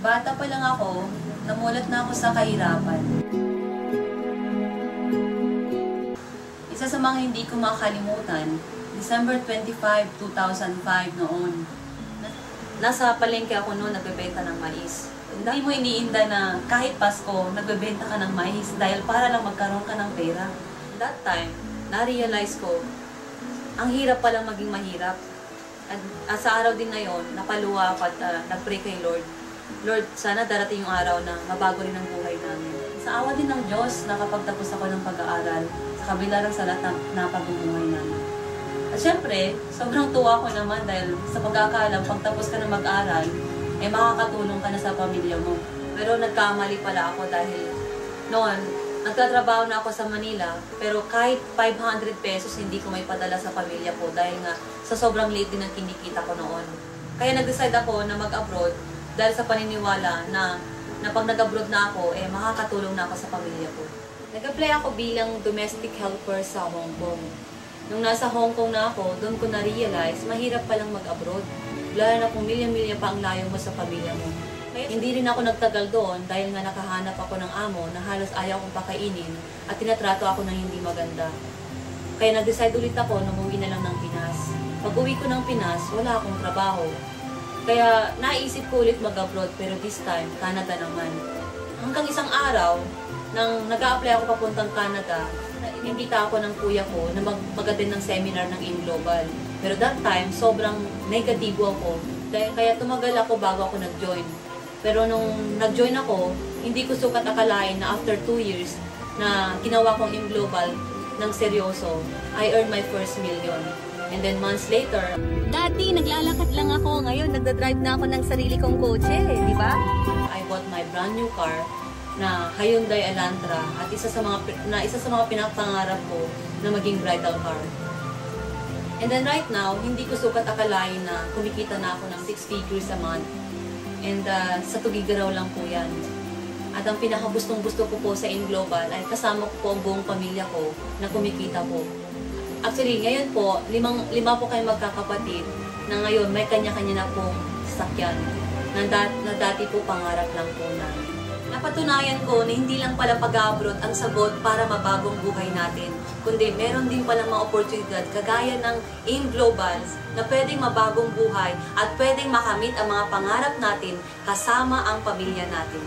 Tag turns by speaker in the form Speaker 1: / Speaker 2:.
Speaker 1: Bata pa lang ako, namulat na ako sa kahirapan. Isa sa mga hindi ko makalimutan, December 25, 2005 noon. Nasa palengke ako noon nagbebenta ng mais. Hindi mo iniinda na kahit Pasko, nagbebenta ka ng mais dahil para lang magkaroon ka ng pera. That time, na-realize ko, ang hirap palang maging mahirap. At sa araw din na yon, napaluwa ako at nag-pray kay Lord. Lord, sana darating yung araw na mabago rin ang buhay namin. Sa awa din ng Diyos, nakapagtapos ako ng pag-aaral sa kabila ng salat na pagbubuhay namin. At syempre, sobrang tuwa ko naman dahil sa pagkakaalam, pagtapos ka na mag-aral, eh makakatulong ka na sa pamilya mo. Pero nagkamali pala ako dahil noon, nagtatrabaho na ako sa Manila, pero kahit 500 pesos hindi ko may padala sa pamilya ko dahil nga sa sobrang liit din ang kinikita ko noon. Kaya nag-decide ako na mag-abroad dahil sa paniniwala na pag nag-abroad na ako, eh makakatulong na ako sa pamilya ko. Nag-apply ako bilang domestic helper sa Hong Kong. Nung nasa Hong Kong na ako, doon ko na-realize, mahirap palang mag-abroad. Lalo na kung milya-milya pa ang layo mo sa pamilya mo. Kaya hindi rin ako nagtagal doon dahil nga nakahanap ako ng amo na halos ayaw kong pakainin at tinatrato ako ng hindi maganda. Kaya nag-decide ulit ako na umuwi na lang ng Pinas. Pag-uwi ko ng Pinas, wala akong trabaho. Kaya naisip ko ulit mag-abroad pero this time, Canada naman. Hanggang isang araw, nang nag-a-apply ako papuntang Canada, inimbita ako ng kuya ko na mag-attend ng seminar ng InGlobal. Pero that time, sobrang negatibo ako. Kaya tumagal ako bago ako nag-join. Pero nung nag-join ako, hindi ko sukat akalain na after 2 years na ginawa kong InGlobal ng seryoso, I earned my first million. And then months later,
Speaker 2: dati naglalakad lang ako, ngayon nagdadrive na ako ng sarili kong kotse, di ba?
Speaker 1: I bought my brand new car na Hyundai Elantra at isa sa mga pinapangarap ko na maging bridal car. And then right now, hindi ko sukat akalain na kumikita na ako ng 6 figures a month. And sa Tugigaraw lang po yan. At ang pinakagustong-gusto ko po sa InGlobal ay kasama ko po ang buong pamilya ko na kumikita po. Actually, ngayon po, lima po kayo magkakapatid na ngayon may kanya-kanya na pong sasakyan na dati po pangarap lang po namin. Napatunayan ko na hindi lang pala pag-abroad ang sagot para mabagong buhay natin, kundi meron din palang mga oportunidad kagaya ng InGlobal na pwedeng mabagong buhay at pwedeng makamit ang mga pangarap natin kasama ang pamilya natin.